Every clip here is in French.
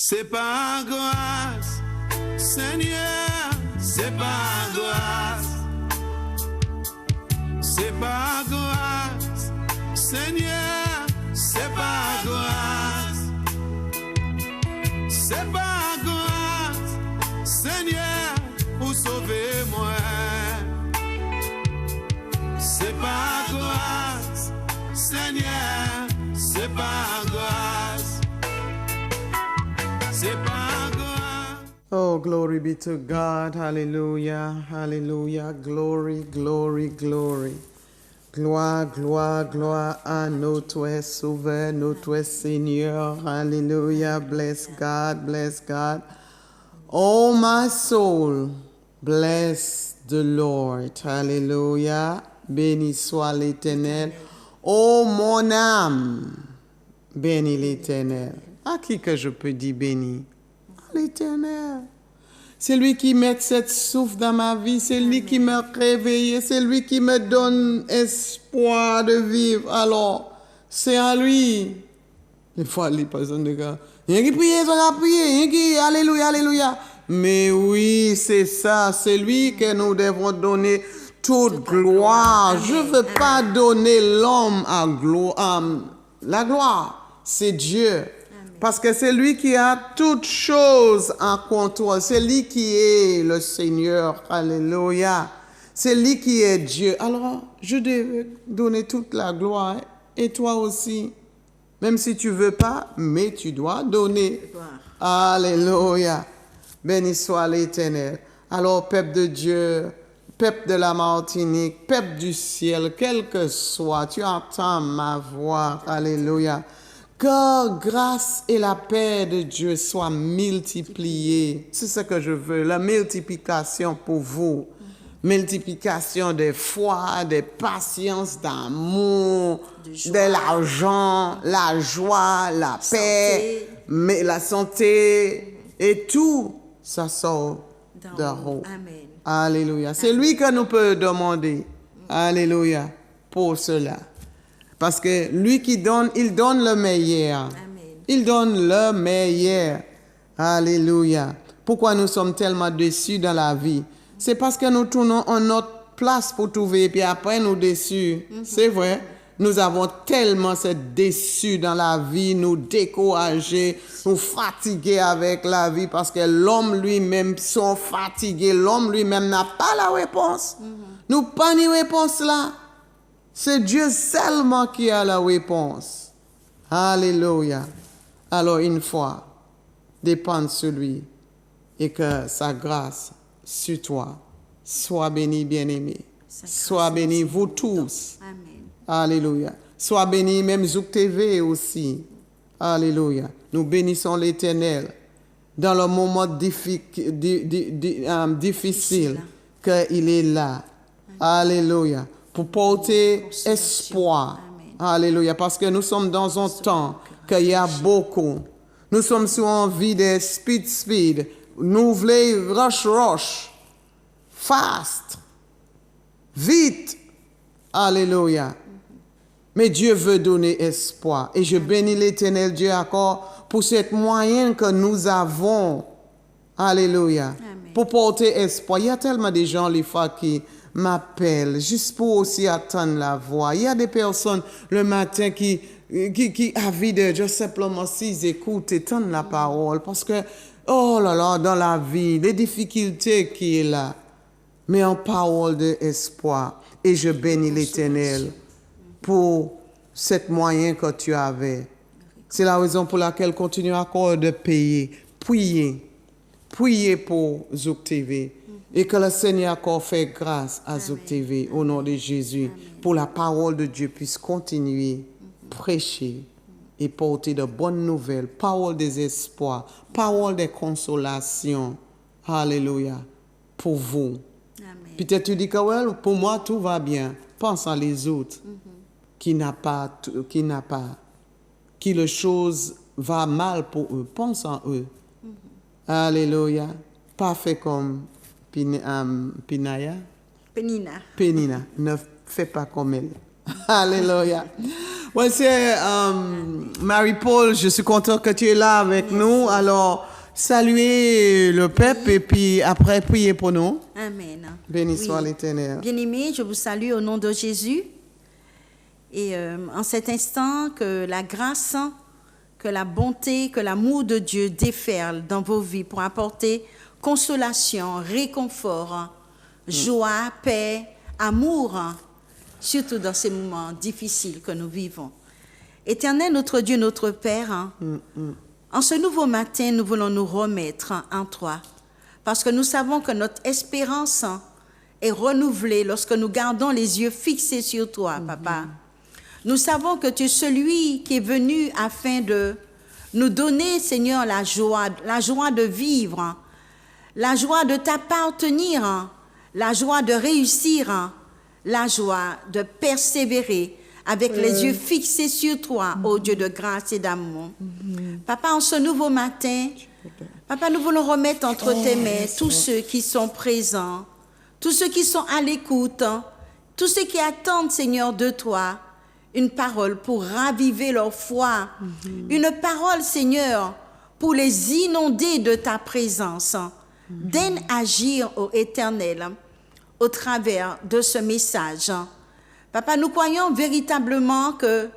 C'est par grâce, Seigneur, c'est par grâce. C'est par grâce, Seigneur, c'est par grâce. C'est par grâce, Seigneur, pour sauver moi. C'est par grâce, Seigneur, c'est par grâce. C'est par grâce. Oh, glory be to God. Hallelujah. Hallelujah. Glory, glory, glory. Gloire, gloire, gloire à notre Sauveur, notre Seigneur. Hallelujah. Bless God, bless God. Oh, my soul, bless the Lord. Hallelujah. Béni soit l'Éternel. Oh, mon âme, bénis l'Éternel. À qui que je peux dire béni? À l'Éternel. C'est lui qui met cette souffle dans ma vie. C'est lui qui me réveille. C'est lui qui me donne espoir de vivre. Alors, c'est à lui. Des fois, les personnes de gars, il y a qui prie, il y a qui alléluia, alléluia. Mais oui, c'est ça. C'est lui que nous devons donner toute gloire. Je ne veux pas donner l'homme à la gloire. C'est Dieu. Parce que c'est lui qui a toutes choses en contrôle. C'est lui qui est le Seigneur. Alléluia. C'est lui qui est Dieu. Alors, je devais donner toute la gloire. Et toi aussi. Même si tu ne veux pas, mais tu dois donner. Alléluia. Béni soit l'Éternel. Alors, peuple de Dieu, peuple de la Martinique, peuple du ciel, quel que soit, tu entends ma voix. Alléluia. Que grâce et la paix de Dieu soient multipliées. C'est ce que je veux, la multiplication pour vous. Multiplication de foi, de patience, d'amour, de l'argent, la joie, la paix, mais la santé et tout, ça sort d'en haut. Amen. Alléluia. C'est lui que nous pouvons demander. Alléluia. Pour cela. Parce que lui qui donne, il donne le meilleur. Amen. Il donne le meilleur. Alléluia. Pourquoi nous sommes tellement déçus dans la vie? C'est parce que nous tournons en notre place pour trouver et puis après nous déçus. C'est vrai. Nous avons tellement cette déçus dans la vie, nous découragés, nous fatigués avec la vie parce que l'homme lui-même sont fatigués. L'homme lui-même n'a pas la réponse. Nous pas ni réponse là. C'est Dieu seulement qui a la réponse. Alléluia. Alors une fois, dépend sur lui et que sa grâce sur toi. Sois béni, bien-aimé. Sois béni, vous tous. Amen. Alléluia. Sois béni, même Zouk TV aussi. Alléluia. Nous bénissons l'Éternel dans le moment difficile qu'il est là. Alléluia. Pour porter espoir. Alléluia. Parce que nous sommes dans un temps qu'il y a beaucoup. Nous sommes sur une vie de speed. Nous voulons rush. Fast. Vite. Alléluia. Mais Dieu veut donner espoir. Et je bénis l'Éternel Dieu encore pour cette moyen que nous avons. Alléluia. Amen. Pour porter espoir. Il y a tellement de gens, les fois, qui m'appellent juste pour aussi attendre la voix. Il y a des personnes le matin qui avides juste simplement s'ils écoutent et tendent la parole. Parce que, oh là là, dans la vie, les difficultés qui est là. Mais en parole d'espoir. Et je bénis l'Éternel pour cette moyen que tu avais. C'est la raison pour laquelle continue encore de payer. Priez pour Zouk TV. Et que le Seigneur encore fait grâce à Zouk TV au nom de Jésus. Pour la parole de Dieu puisse continuer, prêcher et porter de bonnes nouvelles. Parole des espoirs, parole des consolations. Alléluia. Pour vous. Amen. Peut-être tu dis que well, pour moi tout va bien. Pense à les autres qui les choses va mal pour eux. Pense en eux. Alléluia. Pas fait comme Penina. Pénina. Ne fais pas comme elle. Alléluia. Ouais, c'est Marie-Paul, je suis content que tu es là avec nous. Alors, saluez le peuple et puis après, priez pour nous. Amen. Béni soit l'Éternel. Bien-aimés, je vous salue au nom de Jésus. Et en cet instant, que la grâce, que la bonté, que l'amour de Dieu déferle dans vos vies pour apporter consolation, réconfort, joie, paix, amour, surtout dans ces moments difficiles que nous vivons. Éternel, notre Dieu, notre Père, en ce nouveau matin, nous voulons nous remettre en toi, parce que nous savons que notre espérance est renouvelée lorsque nous gardons les yeux fixés sur toi, Papa. Nous savons que tu es celui qui est venu afin de nous donner, Seigneur, la joie de vivre, la joie de t'appartenir, la joie de réussir, la joie de persévérer avec les yeux fixés sur toi, ô Dieu de grâce et d'amour. Papa, en ce nouveau matin, Papa, nous voulons remettre entre tes mains tous ceux qui sont présents, tous ceux qui sont à l'écoute, tous ceux qui attendent, Seigneur, de toi, une parole pour raviver leur foi, une parole, Seigneur, pour les inonder de ta présence. Daigne agir, ô Éternel, au travers de ce message. Papa, nous croyons véritablement que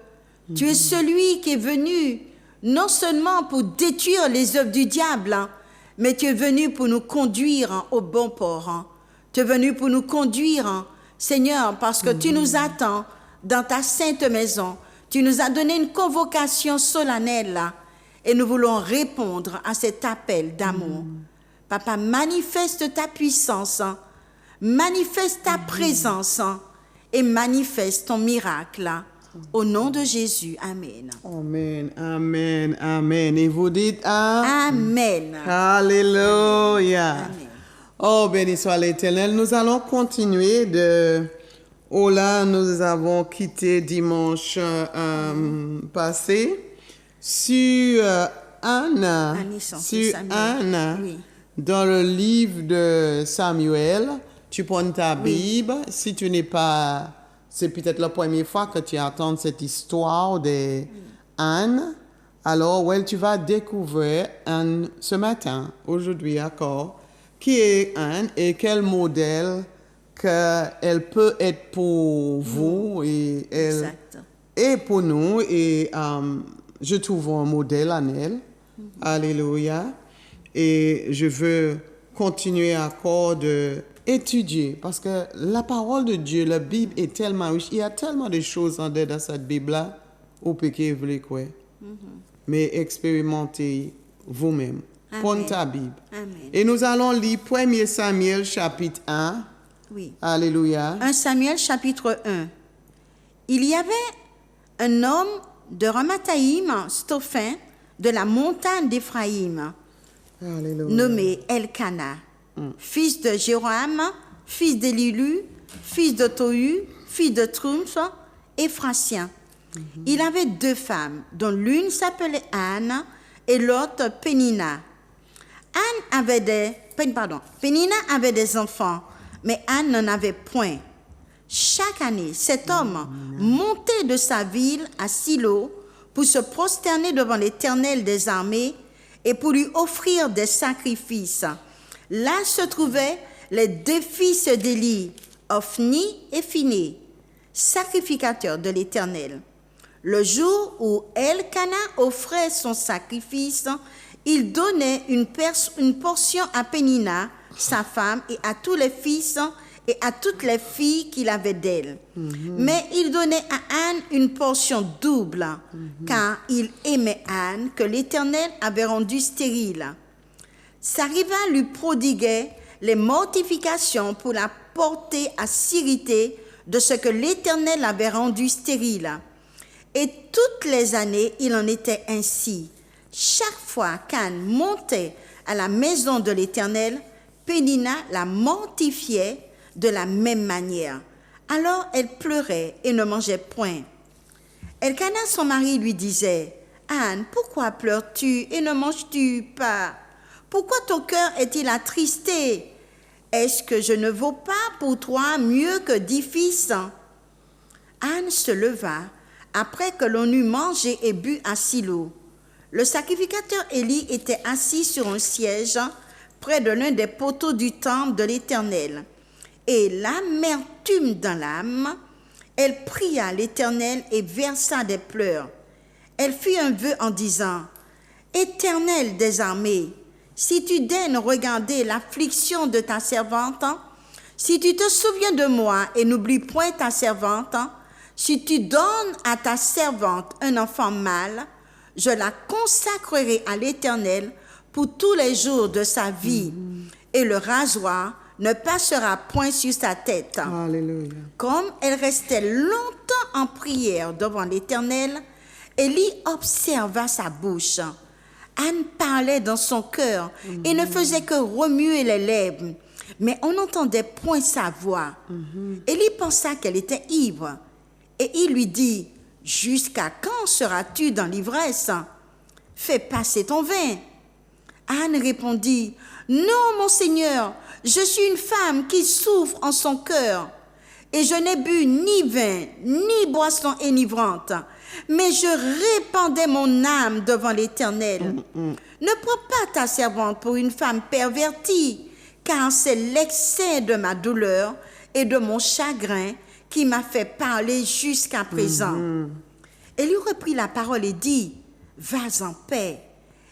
tu es celui qui est venu non seulement pour détruire les œuvres du diable, mais tu es venu pour nous conduire au bon port. Tu es venu pour nous conduire, Seigneur, parce que tu nous attends dans ta sainte maison. Tu nous as donné une convocation solennelle et nous voulons répondre à cet appel d'amour. Papa, manifeste ta puissance, manifeste ta présence et manifeste ton miracle. Au nom de Jésus, Amen. Amen, amen, amen. Et vous dites Amen. Alléluia. Amen. Oh, béni soit l'Éternel. Nous allons continuer de... Oh là, nous avons quitté dimanche passé sur Anne. Sur Anne. Oui. Dans le livre de Samuel, tu prends ta Bible. Si tu n'es pas... C'est peut-être la première fois que tu entends cette histoire d'Anne. Alors, ouais, tu vas découvrir Anne ce matin, aujourd'hui encore, qui est Anne et quel modèle qu'elle peut être pour vous et elle est pour nous. Et je trouve un modèle en elle. Alléluia. Et je veux continuer encore d'étudier parce que la parole de Dieu, la Bible est tellement riche. Il y a tellement de choses en dedans dans cette Bible-là au péché, vous voulez quoi. Mais expérimentez vous-même. Prenez ta Bible. Amen. Et nous allons lire 1 Samuel chapitre 1. Oui. Alléluia. 1 Samuel chapitre 1. Il y avait un homme de Ramathaïm, Stophin, de la montagne d'Éphraïm, nommé Elkana, fils de Jéroham, fils d'Élilu, fils de Tohu, fils de Trumph, Éphrasien. Il avait 2 femmes, dont l'une s'appelait Anne et l'autre Pénina. Pénina avait des enfants, mais Anne n'en avait point. Chaque année, cet homme montait de sa ville à Silo pour se prosterner devant l'Éternel des armées et pour lui offrir des sacrifices. Là se trouvaient les 2 fils d'Élie, Ophni et Phiné, sacrificateurs de l'Éternel. Le jour où Elkana offrait son sacrifice, il donnait une portion à Pénina, sa femme, et à tous les fils et à toutes les filles qu'il avait d'elle. Mais il donnait à Anne une portion double, car il aimait Anne, que l'Éternel avait rendue stérile. Sa rivale lui prodiguait les mortifications pour la porter à s'irriter de ce que l'Éternel avait rendu stérile. Et toutes les années, il en était ainsi. Chaque fois qu'Anne montait à la maison de l'Éternel, Pénina la mortifiait de la même manière. Alors elle pleurait et ne mangeait point. Elkana, son mari, lui disait, « Anne, pourquoi pleures-tu et ne manges-tu pas? Pourquoi ton cœur est-il attristé? Est-ce que je ne vaux pas pour toi mieux que 10 fils? » Anne se leva, après que l'on eut mangé et bu à Silo. Le sacrificateur Élie était assis sur un siège près de l'un des poteaux du temple de l'Éternel. Et l'amertume dans l'âme, elle pria l'Éternel et versa des pleurs. Elle fit un vœu en disant, « Éternel des armées, si tu daignes regarder l'affliction de ta servante, si tu te souviens de moi et n'oublies point ta servante, si tu donnes à ta servante un enfant mâle, je la consacrerai à l'Éternel pour tous les jours de sa vie, et le rasoir ne passera point sur sa tête. » Alléluia. Comme elle restait longtemps en prière devant l'Éternel, Élie observa sa bouche. Anne parlait dans son cœur et ne faisait que remuer les lèvres, mais on n'entendait point sa voix. Élie pensa qu'elle était ivre, et il lui dit, « Jusqu'à quand seras-tu dans l'ivresse? Fais passer ton vin. » Anne répondit, « Non, mon Seigneur, je suis une femme qui souffre en son cœur, et je n'ai bu ni vin, ni boisson enivrante, mais je répandais mon âme devant l'Éternel. Ne prends pas ta servante pour une femme pervertie, car c'est l'excès de ma douleur et de mon chagrin qui m'a fait parler jusqu'à présent. » Élie reprit la parole et dit, « Va en paix,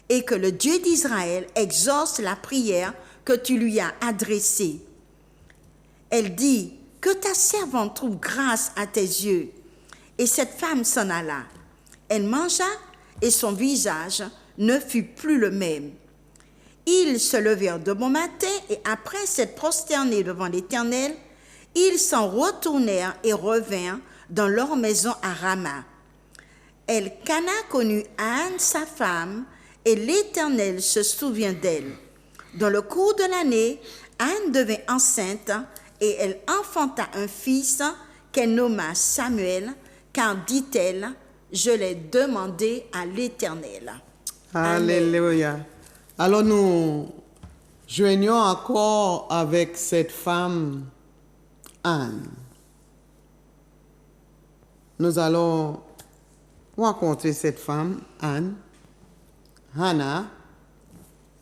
et que le Dieu d'Israël exauce la prière que tu lui as adressée. » Elle dit, « Que ta servante trouve grâce à tes yeux. » Et cette femme s'en alla. Elle mangea et son visage ne fut plus le même. Ils se levèrent de bon matin et après s'être prosternés devant l'Éternel, ils s'en retournèrent et revinrent dans leur maison à Rama. Elkana connut Anne, sa femme, et l'Éternel se souvient d'elle. Dans le cours de l'année, Anne devint enceinte et elle enfanta un fils qu'elle nomma Samuel, car, dit-elle, je l'ai demandé à l'Éternel. Alléluia. Alors nous joignons encore avec cette femme, Anne. Nous allons rencontrer cette femme, Anne, Hannah,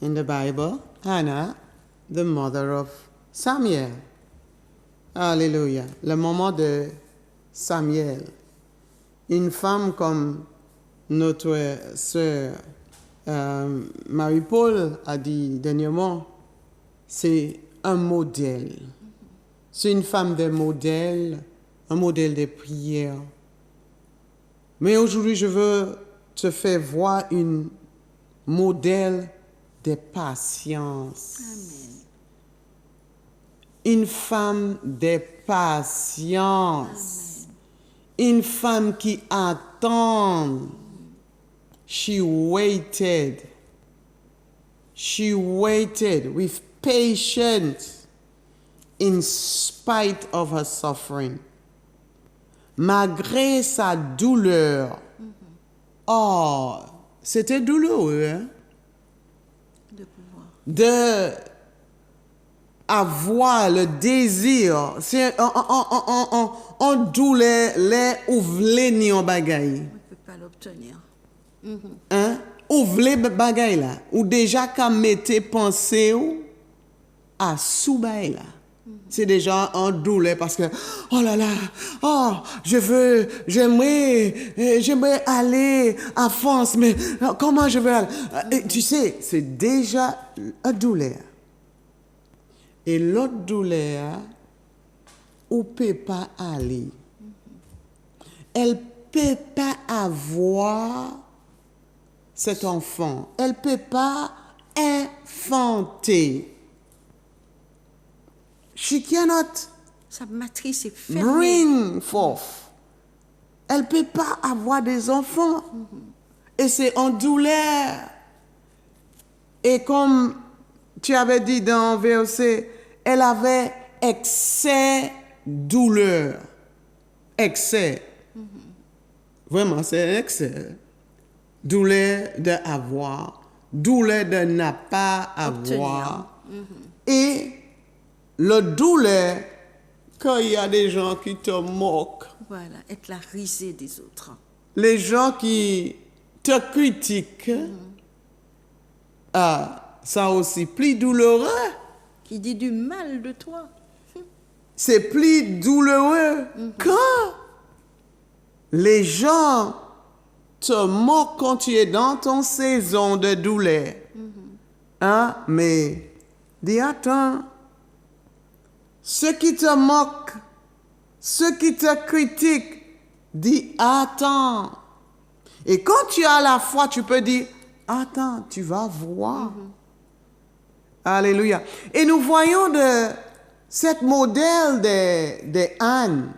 in the Bible, Hannah, the mother of Samuel. Alléluia. Le moment de Samuel. Une femme comme notre sœur Marie-Paul a dit dernièrement, c'est un modèle. C'est une femme de modèle, un modèle de prière. Mais aujourd'hui, je veux te faire voir une modèle de patience. Amen. Une femme de patience. Une femme qui attend. She waited. She waited with patience in spite of her suffering. Malgré sa douleur. Oh, c'était douloureux, hein? De pouvoir. De avoir le désir. C'est on douleur les ouvler ni en bagaille. On ne peut pas l'obtenir. Hein? Ouvler bagaille là. Ou déjà qu'à mettre pensée ou à sous bagaille là. C'est déjà en douleur parce que, oh là là, oh, j'aimerais aller à France, mais comment je vais aller? Et tu sais, c'est déjà une douleur. Et l'autre douleur, on ne peut pas aller. Elle ne peut pas avoir cet enfant. Elle ne peut pas enfanter. She cannot Sa matrice est fermée. bring forth. Elle ne peut pas avoir des enfants. Et c'est en douleur. Et comme tu avais dit dans le verset, elle avait excès douleur. Excès. Vraiment, c'est excès. Douleur d'avoir. Douleur de ne pas avoir. Et le douleur, quand il y a des gens qui te moquent, Voilà, être la risée des autres. les gens qui te critiquent, ça aussi plus douloureux. Qui dit du mal de toi. C'est plus douloureux quand les gens te moquent quand tu es dans ton saison de douleur. Hein? Mais dis attends, ceux qui te moquent, ceux qui te critiquent, dis attends. Et quand tu as la foi, tu peux dire attends, tu vas voir. Alléluia. Et nous voyons de cette modèle de Anne.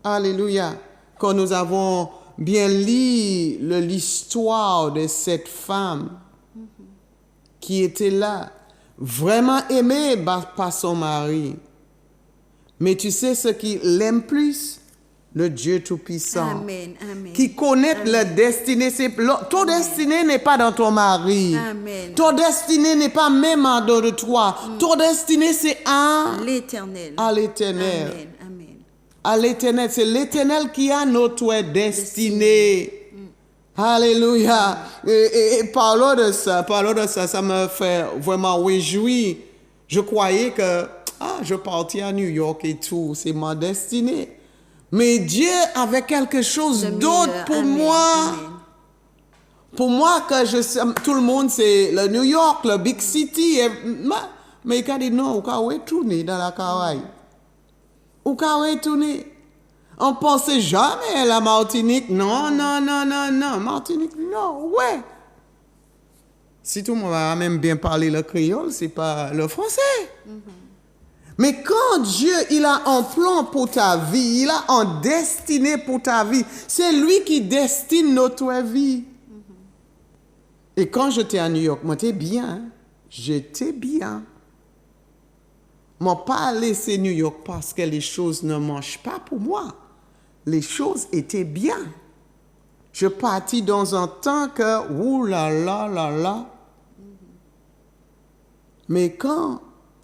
Alléluia. Quand nous avons bien lu l'histoire de cette femme qui était là, vraiment aimée par son mari. Mais tu sais ce qui l'aime plus? Le Dieu Tout-Puissant. Amen, amen. Qui connaît la destinée. Ton destinée n'est pas dans ton mari. Amen. Ton destinée n'est pas même en dehors de toi. Ton destinée, c'est à L'éternel. l'Éternel. Amen, amen. À l'Éternel. C'est l'Éternel qui a notre destinée. Alléluia. Et parlant de ça, ça me fait vraiment réjouir. Je croyais que je partais à New York et tout. C'est ma destinée. Mais Dieu avait quelque chose d'autre pour moi. Amen. Pour moi, tout le monde, c'est le New York, le Big City. Mais il a dit non, on peut retourner dans la Caraïbe. On peut retourner. On pensait jamais à la Martinique. Non. Martinique, non, ouais. Si tout le monde va même bien parler le créole, c'est pas le français. Mais quand Dieu, il a un plan pour ta vie, il a un destinée pour ta vie, c'est lui qui destine notre vie. Et quand j'étais à New York, moi, j'étais bien. Moi, pas laissé New York parce que les choses ne marchent pas pour moi. Les choses étaient bien. Je partis dans un temps que, ouh là là. Mais quand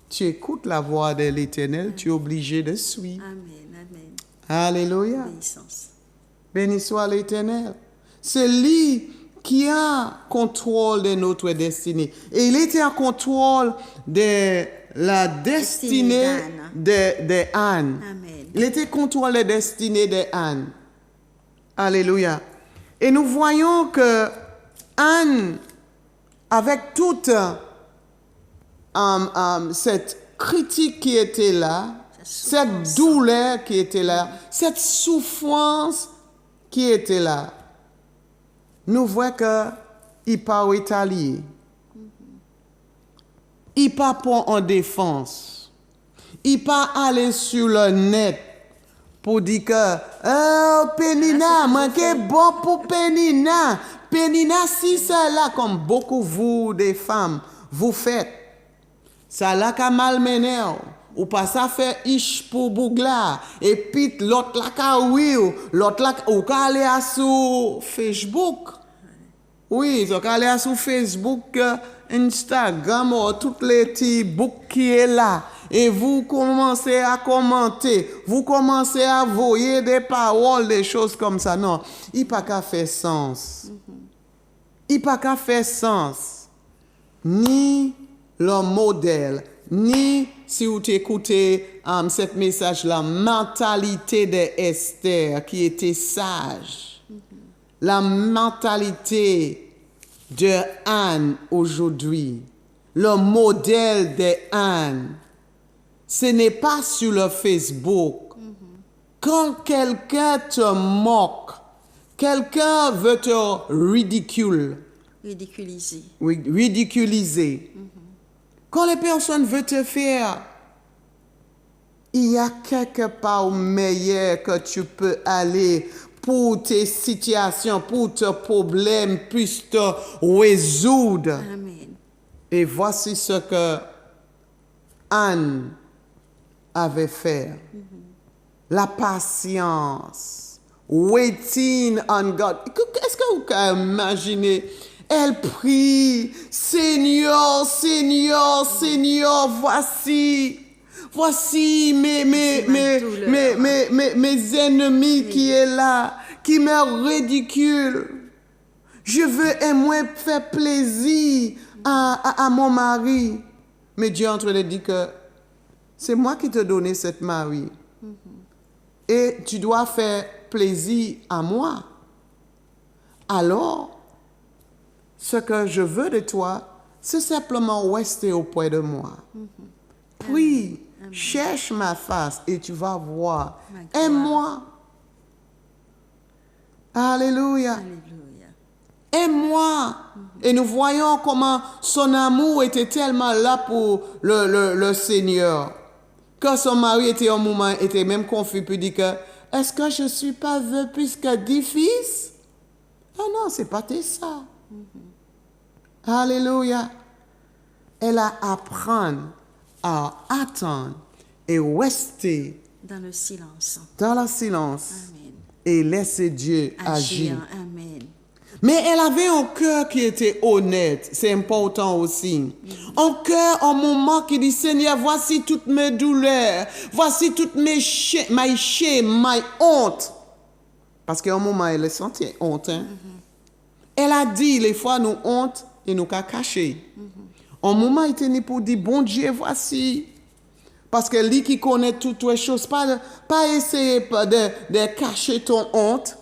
tu écoutes la voix de l'Éternel, tu es obligé de suivre. Amen, amen. Alléluia. Obéissance. Béni soit l'Éternel. C'est lui qui a contrôle de notre destinée. Et il était en contrôle de la destinée de Anne. Amen. Il était en contrôle de la destinée de Anne. Alléluia. Et nous voyons que Anne, avec toute cette critique qui était là, cette douleur qui était là, cette souffrance qui était là, nous voyons qu'il n'est pas retalié. Il n'est pas pour en défense. Il n'est pas allé sur le net pour dire que oh, Pénina, manquez bon pour Pénina. Pénina, si c'est là, comme beaucoup vous des femmes, vous faites. Ça là qu'a malmené ou pas ça fait ish pour bougla et puis l'autre là qu'a oui l'autre là ou qu'a aller sur Facebook. Oui, ça qu'a aller sur Facebook, Instagram ou toutes les petits boucs qui est là et vous commencez à commenter, vous commencez à voyer des paroles, des choses comme ça. Non, il pas qu'à faire sens. Il pas qu'à faire sens. Ni le modèle, ni si vous écoutez ce message, la mentalité de Esther qui était sage, la mentalité de Anne aujourd'hui, le modèle de Anne, ce n'est pas sur le Facebook. Quand quelqu'un te moque, quelqu'un veut te ridiculiser. Quand les personnes veulent te faire, il y a quelque part meilleur que tu peux aller pour tes situations, pour tes problèmes, puissent te résoudre. Amen. Et voici ce que Anne avait fait. La patience. Waiting on God. Est-ce que vous pouvez imaginer? Elle prie, Seigneur, voici mes ennemis qui est là, qui me ridicule. Je veux et moi faire plaisir à mon mari. Mais Dieu est en train de dire que c'est moi qui te donné cette mari. Et tu dois faire plaisir à moi. Alors, ce que je veux de toi, c'est simplement rester auprès de moi. Prie, cherche ma face et tu vas voir. Aime-moi. Alléluia. Alléluia. Aime-moi. Et nous voyons comment son amour était tellement là pour le Seigneur. Quand son mari était au moment, était même confus, puis dit que, est-ce que je ne suis pas veuve puisque 10 fils? Ah non, c'est pas ça. Alléluia. Elle a apprendre à attendre et rester Dans le silence. dans le silence Amen. et laisser Dieu agir. Amen. Mais elle avait un cœur qui était honnête, c'est important aussi. Un cœur, un moment qui dit, Seigneur, voici toutes mes douleurs, voici toutes mes shame, my honte. Parce qu'à un moment, elle a senti honte. Hein? Elle a dit, les fois, nous honte et nous qu'a caché. Un moment, il était pour dire, bon Dieu, voici. Parce que lui qui connaît toutes les choses, pas essayer de cacher ton honte.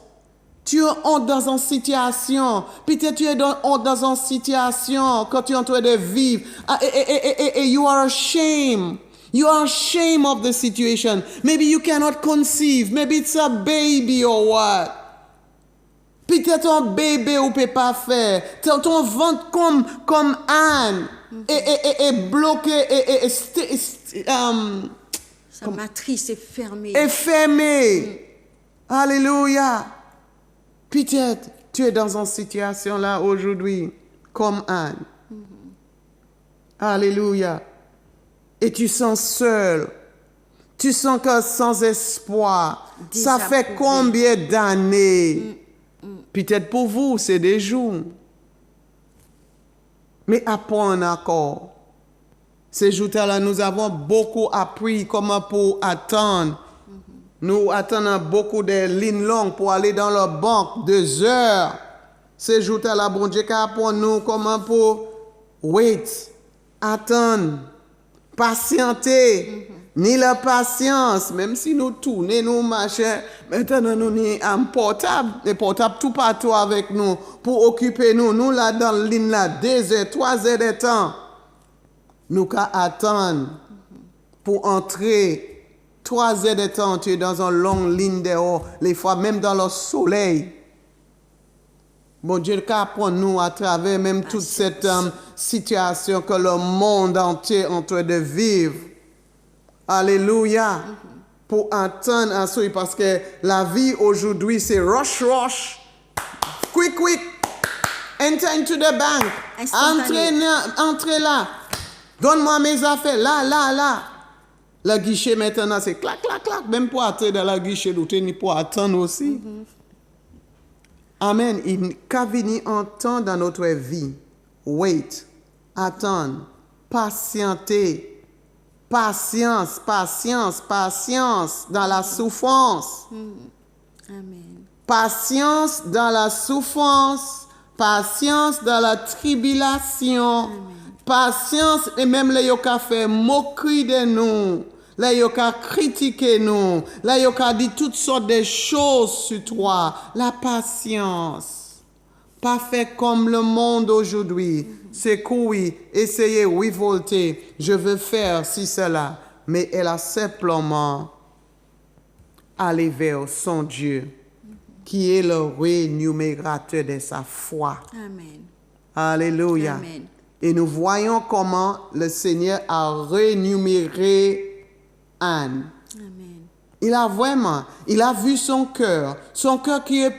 Tu es honte dans une situation. Peut-être tu es honte dans une situation quand tu es en train de vivre. Et you are ashamed. You are ashamed of the situation. Maybe you cannot conceive. Maybe it's a baby or what. Peut-être un bébé ou peut pas faire. Ton ventre comme Anne est bloqué Sa matrice est fermée. est fermé. Alléluia. Peut-être tu es dans une situation là aujourd'hui comme Anne. Alléluia. Et tu sens seul. Tu sens que sans espoir. Ça fait Désapprouvé. combien d'années? Peut-être pour vous, c'est des jours. Mais apprends encore. Ces jours-là, nous avons beaucoup appris comment pour attendre. Nous attendons beaucoup de lignes longues pour aller dans la banque, 2 heures. Ces jours-là, bon Dieu, apprend nous comment pour wait, attendre, patienter. Ni la patience, même si nous tournons, nous marchons, maintenant nous sommes en portable, et portable tout partout avec nous, pour occuper nous. Nous là dans la ligne là, 2 heures, 3 heures de temps. Nous qu'à attendre pour entrer 3 heures de temps, tu es dans une longue ligne dehors, les fois même dans le soleil. Bon Dieu, qu'apprend nous à travers même toute cette situation que le monde entier est en train de vivre. Alléluia. Pour attendre à soi, parce que la vie aujourd'hui, c'est rush. Quick. Enter into the bank. Entrez là. Donne-moi mes affaires. Là. Le guichet maintenant, c'est clac. Même pour entrer dans le guichet, nous tenons pour attendre aussi. Amen. Il qu'à venir un temps dans notre vie. Wait. Attendre. Patienter. Patience dans la souffrance. Amen. Patience dans la souffrance. Patience dans la tribulation. Patience, et même les yoka fait moquerie de nous. Les yoka critiquer nous. Les yoka dit toutes sortes de choses sur toi. La patience. Pas fait comme le monde aujourd'hui. C'est courir, essayer, révolter. Je veux faire ci, cela. Mais elle a simplement allé vers son Dieu, qui est le rémunérateur de sa foi. Amen. Alléluia. Amen. Et nous voyons comment le Seigneur a rémunéré Anne. Amen. Il a vu son cœur qui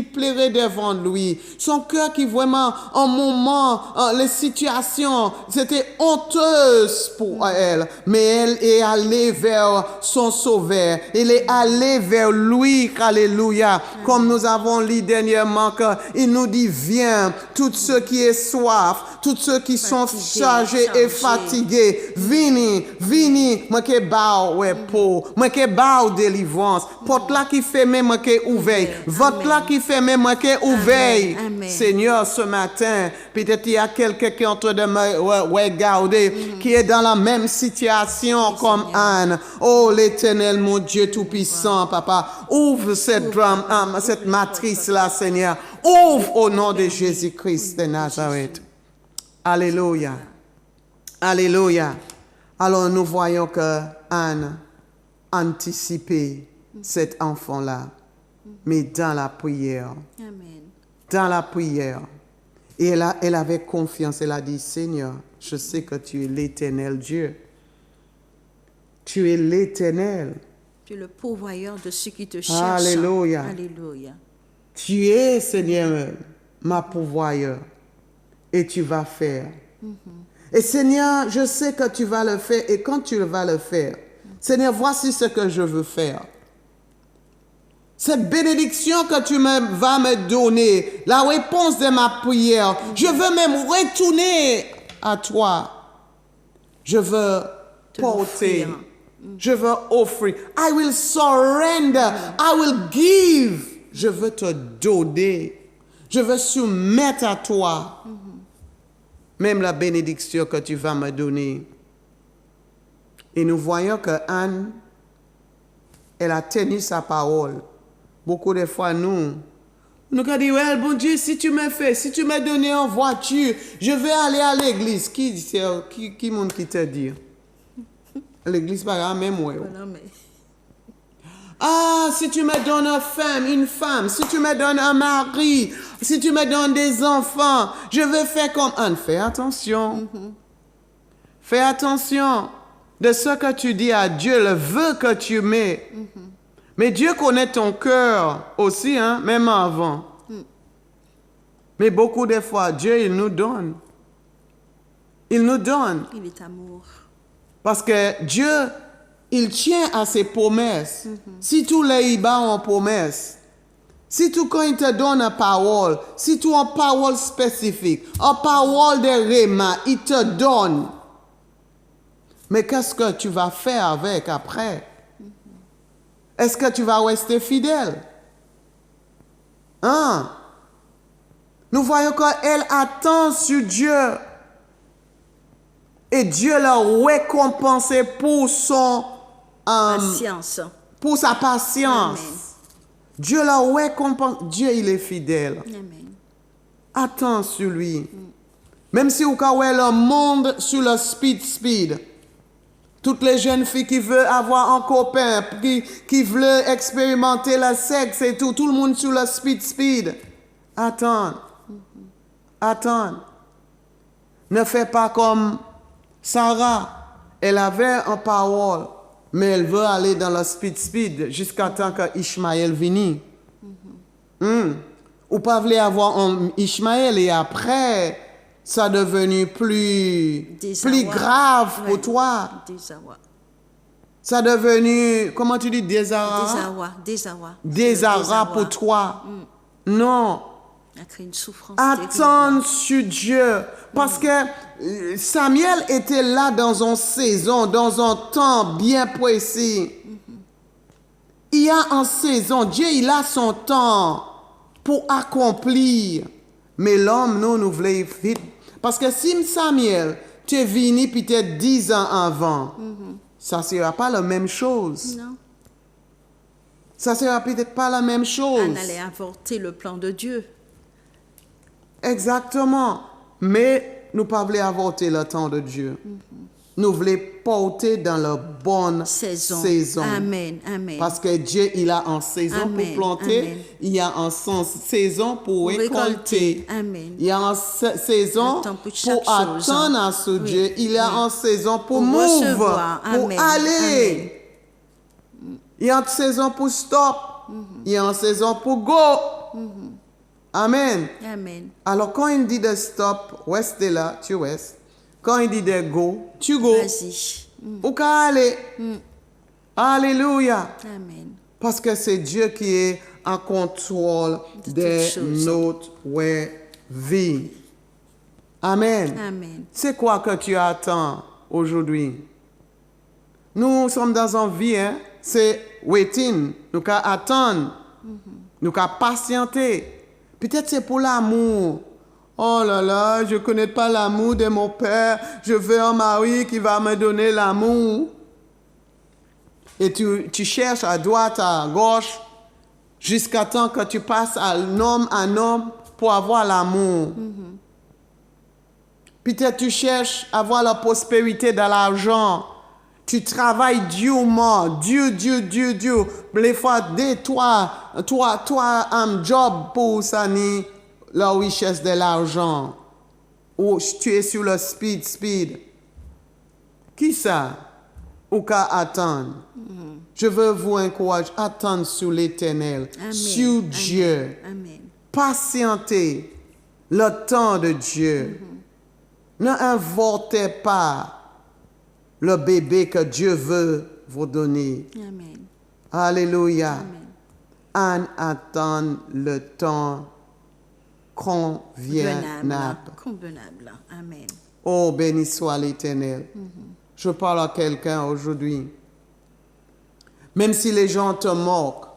plairait devant lui, son cœur qui vraiment, en moment, les situations, c'était honteuse pour elle, mais elle est allée vers son Sauveur, elle est allée vers lui, alléluia, comme nous avons lu dernièrement, qu'il nous dit, viens, tous ceux qui est soif, tous ceux qui sont chargés et fatigués, vini, moi qui bao, ouais, pour, moi qui bas ou délivrance. Porte là qui fait même que ouvert. Votre là qui fait même que ouvert. Amen. Seigneur, ce matin, peut-être il y a quelqu'un qui est en train de me regarder, qui est dans la même situation comme Anne. Oh, l'Éternel, mon Dieu Tout-Puissant, Papa, ouvre cette matrice-là, Seigneur. Ouvre au nom de Jésus-Christ de Nazareth. Alléluia. Alléluia. Alors nous voyons que Anne anticipait cet enfant-là, mais dans la prière. Amen. Dans la prière. Et elle avait confiance. Elle a dit, Seigneur, je sais que tu es l'Éternel Dieu. Tu es l'Éternel. Tu es le pourvoyeur de ceux qui te cherchent. Alléluia. Alléluia. Tu es, Seigneur, ma pourvoyeur. Et tu vas faire. Et Seigneur, je sais que tu vas le faire. Et quand tu vas le faire, Seigneur, voici ce que je veux faire. Cette bénédiction que tu vas me donner, la réponse de ma prière, je veux même retourner à toi. Je veux porter. Je veux offrir. I will surrender. I will give. Je veux te donner. Je veux soumettre à toi. Même la bénédiction que tu vas me donner. Et nous voyons que Anne, elle a tenu sa parole. Beaucoup de fois, nous avons dit, well, bon Dieu, si tu me fais, si tu me donnes une voiture, je vais aller à l'église. Qui te dit? L'église, pas même moi. Voilà, mais... Ah, si tu me donnes une femme, si tu me donnes un mari, si tu me donnes des enfants, je vais faire comme Anne. Fais attention. Fais attention de ce que tu dis à Dieu, le vœu que tu mets. Mais Dieu connaît ton cœur aussi, hein, même avant. Mais beaucoup de fois, Dieu, il nous donne. Il nous donne. Il est amour. Parce que Dieu, il tient à ses promesses. Si tous les ibas ont promesse, si tout quand il te donne une parole, si tu as une parole spécifique, une parole de réma, il te donne. Mais qu'est-ce que tu vas faire avec après? Est-ce que tu vas rester fidèle? Hein? Nous voyons qu'elle attend sur Dieu. Et Dieu l'a récompensé pour Patience. pour sa patience. Amen. Dieu l'a récompensé. Dieu, il est fidèle. Amen. Attends sur lui. Même si vous avez le monde sur le speed. Toutes les jeunes filles qui veulent avoir un copain, qui veulent expérimenter le sexe et tout le monde sur le speed. Attends. Attends. Ne fais pas comme Sarah. Elle avait une parole, mais elle veut aller dans le speed jusqu'à temps que Ishmaël vienne. Ou pas voulez avoir un Ishmaël et après, ça est devenu plus grave pour toi. Ça est devenu, comment tu dis, désarroi pour toi. Non. Une souffrance Attends sur Dieu. Parce que Samuel était là dans une saison, dans un temps bien précis. Il y a une saison. Dieu, il a son temps pour accomplir. Mais l'homme, nous voulons vite. Parce que si Samuel, tu es venu peut-être 10 ans avant, ça ne sera pas la même chose. Non. Ça ne sera peut-être pas la même chose. Anne allait avorter le plan de Dieu. Exactement. Mais nous ne pouvons pas avorter le temps de Dieu. Nous voulons porter dans la bonne saison. Amen. Amen. Parce que Dieu, il a une saison Amen. pour planter. Amen. Il y a une saison pour récolter. Amen. Il y a une saison pour attendre à ce Dieu. Il y a une saison pour recevoir. pour Amen. aller. Amen. Il y a une saison pour stop. Il y a une saison pour go. Amen. Amen. Alors, quand il dit de stop, restez là, tu restes. Quand il dit de go, tu go. Vas-y. Où qu'à aller? Alléluia. Amen. Parce que c'est Dieu qui est en contrôle de notre vie. Amen. Amen. C'est quoi que tu attends aujourd'hui? Nous sommes dans une vie, hein, c'est waiting. Nous qu'à attendre. Nous qu'à patienter. Peut-être c'est pour l'amour. Oh là là, je ne connais pas l'amour de mon père. Je veux un mari qui va me donner l'amour. Et tu cherches à droite, à gauche, jusqu'à temps que tu passes à homme en homme pour avoir l'amour. Peut-être tu cherches à avoir la prospérité dans l'argent. Tu travailles durement, Dieu. Les fois, toi, un job pour ça, ni la richesse de l'argent. Ou tu es sur le speed. Qui ça? Ou qu'à attendre? Je veux vous encourager, attendre sur l'Éternel, Amen. sur Dieu. Amen. Patientez le temps de Dieu. Ne inventez pas le bébé que Dieu veut vous donner. Amen. Alléluia. En attend le temps convenable. Convenable. Amen. Oh, béni soit l'Éternel. Je parle à quelqu'un aujourd'hui. Même si les gens te moquent,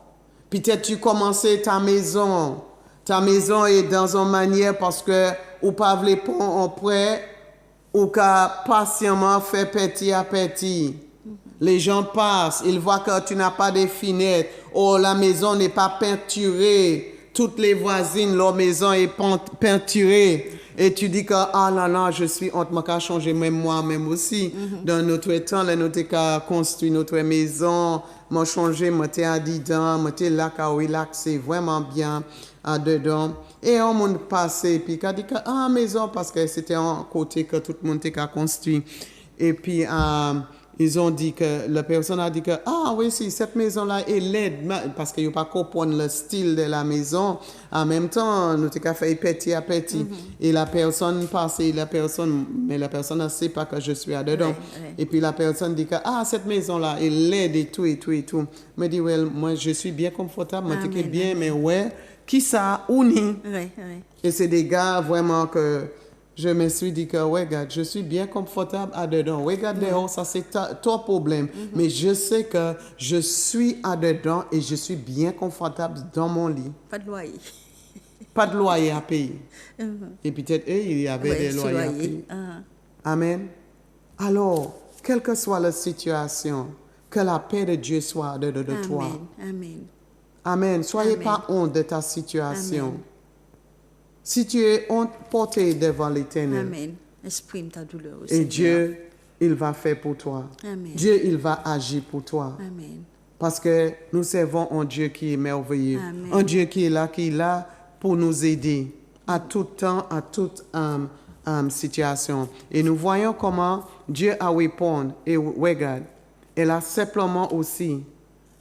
peut-être tu commences ta maison. Ta maison est dans une manière parce que ou pas les ponts en prêt, ou qu'à patiemment faire petit à petit. Les gens passent, ils voient que tu n'as pas de fenêtres. Oh, la maison n'est pas peinturée. Toutes les voisines, leur maison est peinturée. Et tu dis que, ah non, je suis honte, je vais changer même moi-même aussi. Dans notre temps, là, nous avons construit notre maison, moi changé, moi t'ai à dedans, moi t'ai là, c'est vraiment bien dedans. Et on m'a passé, puis on dit que, ah, maison, parce que c'était un côté que tout le monde a construit. Et puis, ils ont dit que, la personne a dit que, ah oui, si, cette maison-là est laide, parce qu'il n'y a pas comprendre le style de la maison. En même temps, nous avons fait petit à petit. Et la personne passe, mais la personne ne sait pas que je suis là-dedans. Ouais. Et puis la personne dit que, ah, cette maison-là est laide et tout. Me dit, well, moi, je suis bien confortable, moi, je suis bien, mais ouais, qui ça uni? Oui. Et c'est des gars vraiment que je me suis dit que, regarde, je suis bien confortable là-dedans. Regarde dehors, ça c'est ton problème. Mais je sais que je suis là-dedans et je suis bien confortable dans mon lit. Pas de loyer. Pas de loyer à payer. Et peut-être, il y avait des loyers à payer. Amen. Alors, quelle que soit la situation, que la paix de Dieu soit de toi. Amen. Amen. Soyez Amen. pas honte de ta situation. Amen. Si tu es honte, portez devant l'Éternel. Amen. Exprime ta douleur aussi. Et Dieu, il va faire pour toi. Amen. Dieu, il va agir pour toi. Amen. Parce que nous servons un Dieu qui est merveilleux. Amen. Un Dieu qui est là pour nous aider à tout temps, à toute situation. Et nous voyons comment Dieu a répondu. Et regarde, elle a simplement aussi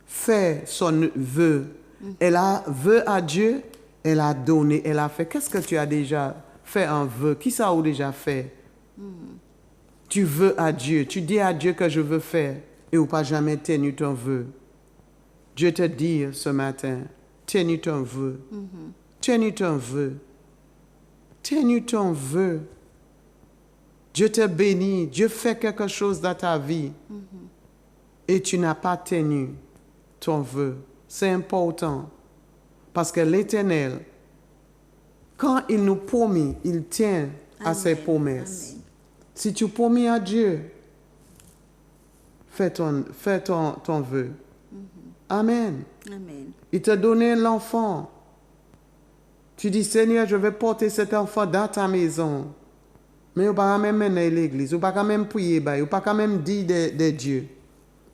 fait son vœu. Elle a vœu à Dieu, elle a donné, elle a fait. Qu'est-ce que tu as déjà fait un vœu? Qui ça a déjà fait? Tu veux à Dieu, tu dis à Dieu que je veux faire et ou pas jamais tenu ton vœu. Dieu te dit ce matin, tenu ton vœu. Tenu ton vœu. Tenu ton vœu. Dieu te bénit, Dieu fait quelque chose dans ta vie et tu n'as pas tenu ton vœu. C'est important parce que l'Éternel, quand il nous promet, il tient à ses promesses. Amen. Si tu promets à Dieu, fais ton vœu. Amen. Amen. Il t'a donné l'enfant. Tu dis, Seigneur, je vais porter cet enfant dans ta maison. Mais on ne peut pas même mener à l'église, on ne peut pas même prier, on ne peut pas même dire de Dieu.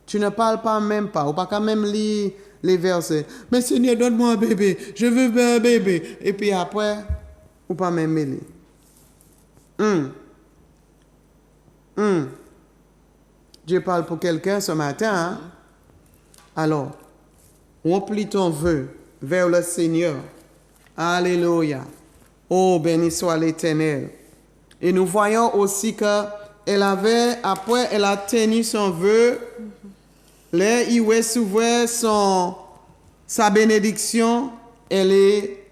Tu ne parles pas même pas, on ne peut pas même lire les versets. Mais Seigneur, donne-moi un bébé, je veux un bébé. Et puis après, on ne peut pas même mêler. Dieu parle pour quelqu'un ce matin. Hein? Alors, remplis ton vœu vers le Seigneur. Alléluia. Oh, béni soit l'Éternel. Et nous voyons aussi qu'elle avait, après, elle a tenu son vœu. Là, il recevait sa bénédiction. Elle est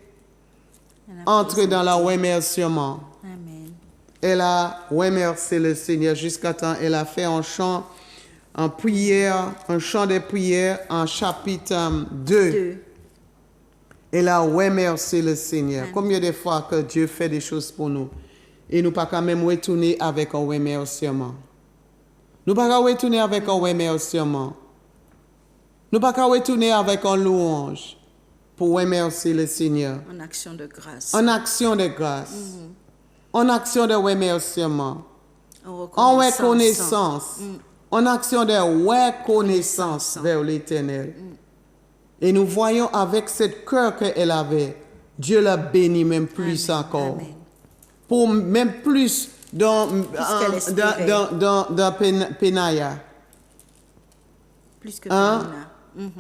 entrée dans le remerciement. Amen. Elle a remercié le Seigneur jusqu'à temps. Elle a fait un chant en prière, un chant de prière en chapitre 2. 2. Et là, remercier le Seigneur. Combien de fois que Dieu fait des choses pour nous et nous pas quand même retourner avec un remerciement. Nous pas retourner avec un remerciement. Nous pas retourner avec un louange pour remercier le Seigneur. En action de grâce. En action de grâce. En action de remerciement. En En reconnaissance. En action de reconnaissance vers l'Éternel. Et nous voyons avec cette cœur qu'elle avait, Dieu l'a béni même plus encore. Amen. Pour même plus dans qu'elle espérait. dans Penaya. Plus que Hein? Pénina.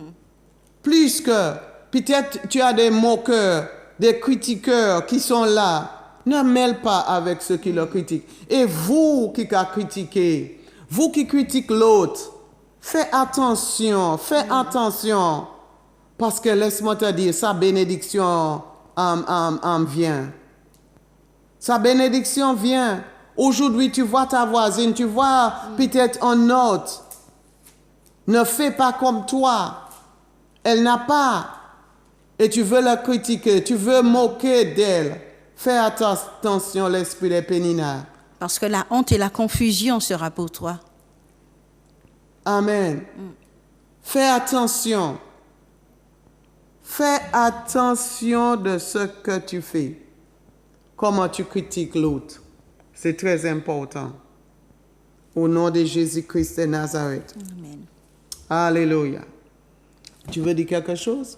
Plus que, peut-être tu as des moqueurs, des critiqueurs qui sont là. Ne mêle pas avec ceux qui le critiquent. Et vous qui a critiqué, vous qui critiquez l'autre, faites attention, parce que laisse-moi te dire, sa bénédiction vient. Sa bénédiction vient. Aujourd'hui, tu vois ta voisine, tu vois peut-être un autre. Ne fais pas comme toi. Elle n'a pas. Et tu veux la critiquer, tu veux moquer d'elle. Fais attention, l'esprit de Pénina. Parce que la honte et la confusion sera pour toi. Amen. Fais attention. Fais attention de ce que tu fais. Comment tu critiques l'autre. C'est très important. Au nom de Jésus-Christ de Nazareth. Amen. Alléluia. Tu veux dire quelque chose?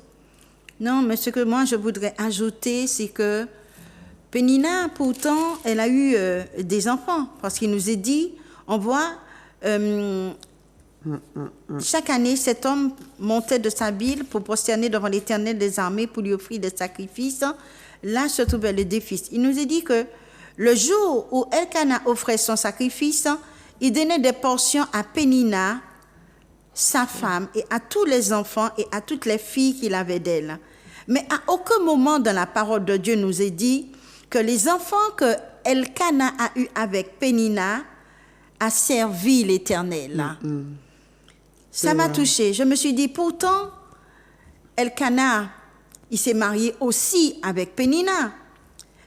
Non, mais ce que moi je voudrais ajouter, c'est que Pénina, pourtant, elle a eu des enfants. Parce qu'il nous est dit, on voit, chaque année, cet homme montait de sa ville pour prosterner devant l'Éternel des armées pour lui offrir des sacrifices. Là se trouvait le deux fils. Il nous est dit que le jour où Elkana offrait son sacrifice, il donnait des portions à Pénina, sa femme, et à tous les enfants et à toutes les filles qu'il avait d'elle. Mais à aucun moment dans la parole de Dieu nous est dit que les enfants que Elkana a eus avec Pénina a servi l'Éternel. Ça m'a touchée. Je me suis dit, pourtant, Elkana, il s'est marié aussi avec Pénina.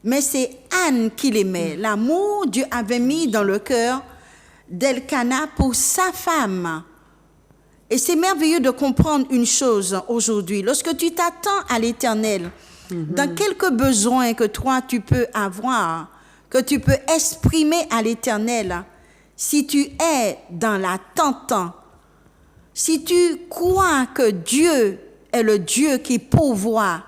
Mais c'est Anne qui l'aimait. L'amour, Dieu avait mis dans le cœur d'Elkana pour sa femme. Et c'est merveilleux de comprendre une chose aujourd'hui. Lorsque tu t'attends à l'Éternel, dans quelques besoins que toi tu peux avoir, que tu peux exprimer à l'Éternel, si tu es dans l'attente, si tu crois que Dieu est le Dieu qui pourvoit,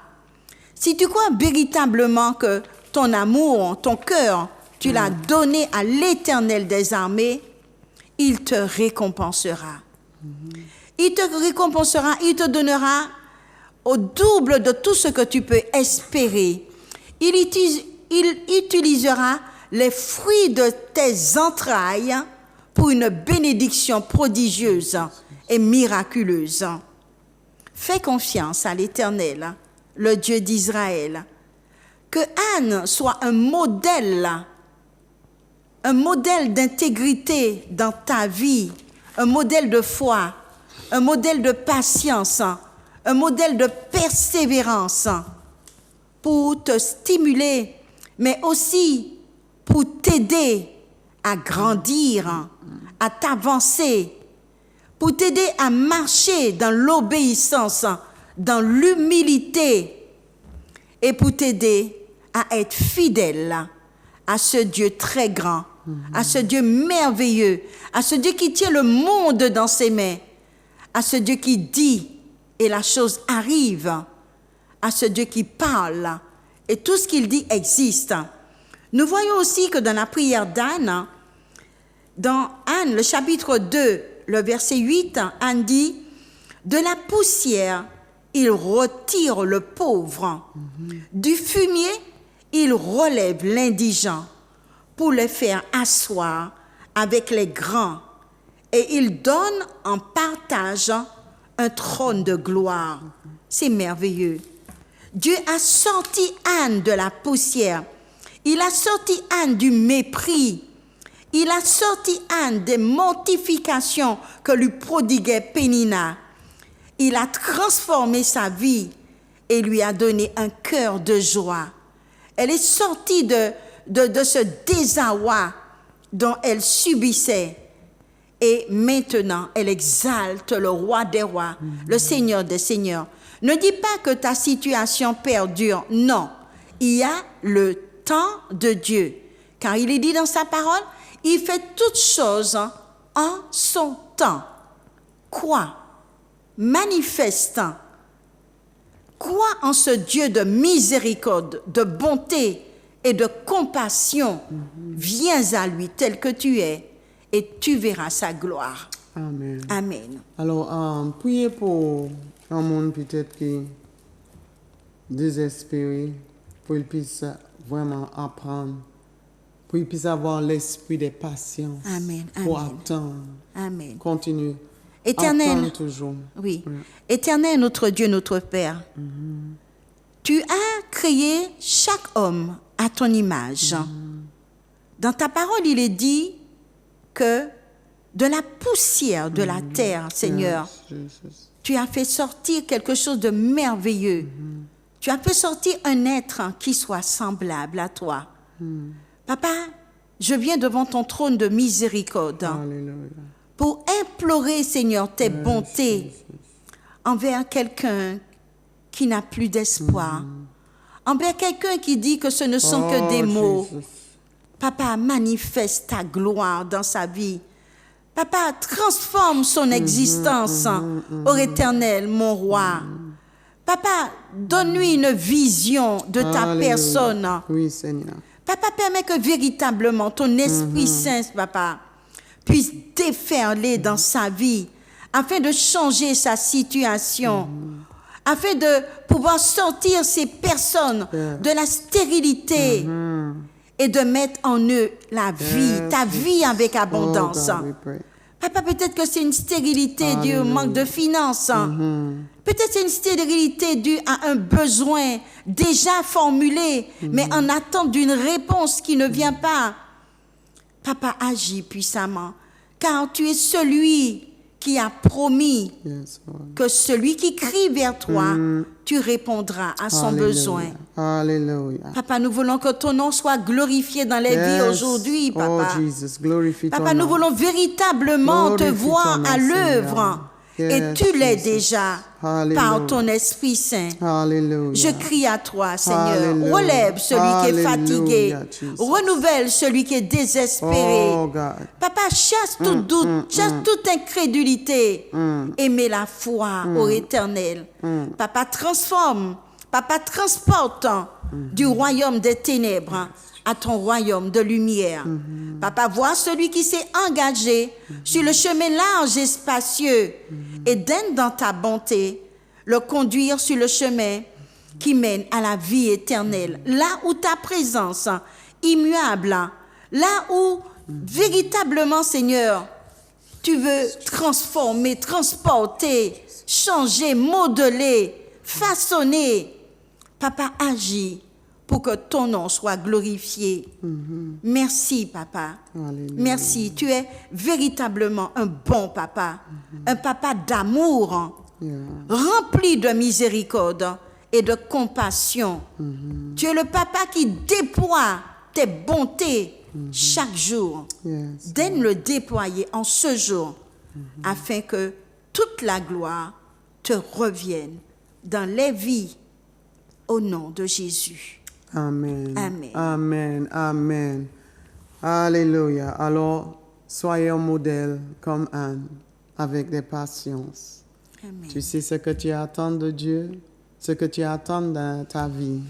si tu crois véritablement que ton amour, ton cœur, tu l'as donné à l'Éternel des armées, il te récompensera. Il te récompensera, il te donnera au double de tout ce que tu peux espérer. Il utilisera les fruits de tes entrailles pour une bénédiction prodigieuse et miraculeuse. Fais confiance à l'Éternel, le Dieu d'Israël. Que Anne soit un modèle d'intégrité dans ta vie, un modèle de foi, un modèle de patience, un modèle de persévérance pour te stimuler, mais aussi pour t'aider à grandir, à t'avancer, pour t'aider à marcher dans l'obéissance, dans l'humilité et pour t'aider à être fidèle à ce Dieu très grand, à ce Dieu merveilleux, à ce Dieu qui tient le monde dans ses mains, à ce Dieu qui dit et la chose arrive, à ce Dieu qui parle et tout ce qu'il dit existe. Nous voyons aussi que dans la prière d'Anne, dans Anne, le chapitre 2, le verset 8, Anne dit « De la poussière, il retire le pauvre. Du fumier, il relève l'indigent pour le faire asseoir avec les grands. Et il donne en partage un trône de gloire. » C'est merveilleux. Dieu a sorti Anne de la poussière. Il a sorti Anne du mépris. Il a sorti Anne des mortifications que lui prodiguait Pénina. Il a transformé sa vie et lui a donné un cœur de joie. Elle est sortie de ce désarroi dont elle subissait. Et maintenant, elle exalte le roi des rois, le Seigneur des seigneurs. Ne dis pas que ta situation perdure. Non, il y a le temps de Dieu. Car il est dit dans sa parole, il fait toutes choses en son temps. Quoi? Manifestant. Crois en ce Dieu de miséricorde, de bonté et de compassion. Viens à lui tel que tu es et tu verras sa gloire. Amen. Amen. Alors, priez pour un monde peut-être qui est désespéré, pour qu'il puisse vraiment apprendre, pour qu'il puisse avoir l'esprit de patience. Amen. Pour Amen. attendre. Amen. Continuer. Éternel, Attendre toujours. oui. Éternel, notre Dieu, notre Père, tu as créé chaque homme à ton image. Dans ta parole, il est dit que de la poussière de la terre, Seigneur, Yes, Jesus. tu as fait sortir quelque chose de merveilleux. Tu as fait sortir un être qui soit semblable à toi. Papa, je viens devant ton trône de miséricorde Alléluia. pour implorer, Seigneur, tes Yes, bontés Jesus. envers quelqu'un qui n'a plus d'espoir, envers quelqu'un qui dit que ce ne sont que des mots. Jesus. Papa, manifeste ta gloire dans sa vie. Papa, transforme son existence, ô Éternel, mon roi. Papa, donne-lui une vision de ta Alléluia. personne. Oui, Seigneur. Papa, permet que véritablement ton Esprit Saint, Papa, puisse déferler dans sa vie afin de changer sa situation, afin de pouvoir sortir ces personnes de la stérilité et de mettre en eux la vie, ta vie avec abondance. Oh, God, we pray. Papa, peut-être que c'est une stérilité due au manque de finances. Peut-être c'est une stérilité due à un besoin déjà formulé, mais en attente d'une réponse qui ne vient pas. Papa, agis puissamment, car tu es celui qui a promis Yes, Lord. que celui qui crie vers toi, tu répondras à son Alléluia. besoin. Alléluia. Papa, nous voulons que ton nom soit glorifié dans les vies Yes. aujourd'hui, Papa. Oh, Jesus, glorifie Papa, ton nous nom. voulons véritablement te Glorifie voir ton nom, à l'œuvre. Seigneur. Et Yes, tu l'es Jesus. déjà Alléluia. par ton Esprit Saint. Alléluia. Je crie à toi, Seigneur. Alléluia. Relève celui qui est fatigué. Alléluia, Jesus. Renouvelle celui qui est désespéré. Oh, God. Papa, chasse tout doute, chasse toute incrédulité. Et mets la foi au Éternel. Papa, transforme. Papa, transporte du royaume des ténèbres à ton royaume de lumière. Papa, vois celui qui s'est engagé sur le chemin large et spacieux et donne dans ta bonté le conduire sur le chemin qui mène à la vie éternelle. Là où ta présence immuable, là où véritablement, Seigneur, tu veux transformer, transporter, changer, modeler, façonner. Papa, agis pour que ton nom soit glorifié. Merci, Papa. Alléluia. Merci. Tu es véritablement un bon papa, un papa d'amour, Yeah. rempli de miséricorde et de compassion. Tu es le papa qui déploie tes bontés chaque jour. Yes. Donne le déployer en ce jour afin que toute la gloire te revienne dans les vies au nom de Jésus. Amen. Amen. Amen. Amen. Alléluia. Alors, soyez un modèle comme Anne, avec des patience. Amen. Tu sais ce que tu attends de Dieu, ce que tu attends dans ta vie.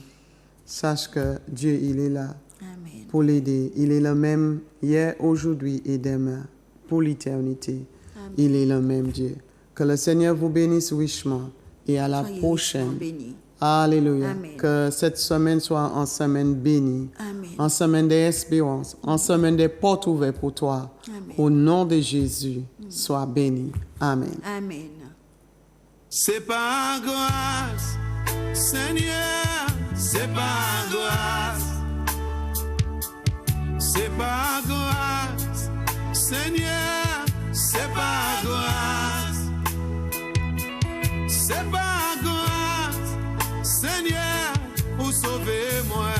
Sache que Dieu, il est là Amen. pour l'aider. Il est le même hier, aujourd'hui et demain, pour l'éternité. Il est le même Dieu. Que le Seigneur vous bénisse richement et à la Soyez prochaine. bénis. Alléluia. Amen. Que cette semaine soit une semaine bénie, Amen. une semaine d'espérance, une semaine de portes ouvertes pour toi. Amen. Au nom de Jésus, sois béni. Amen. Amen. C'est par grâce, Seigneur, c'est par grâce. C'est par grâce, Seigneur, c'est par grâce. C'est par grâce, Seigneur, pour sauver moi.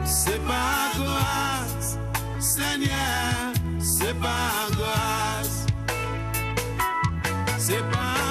C'est par grâce, Seigneur, c'est par grâce. C'est par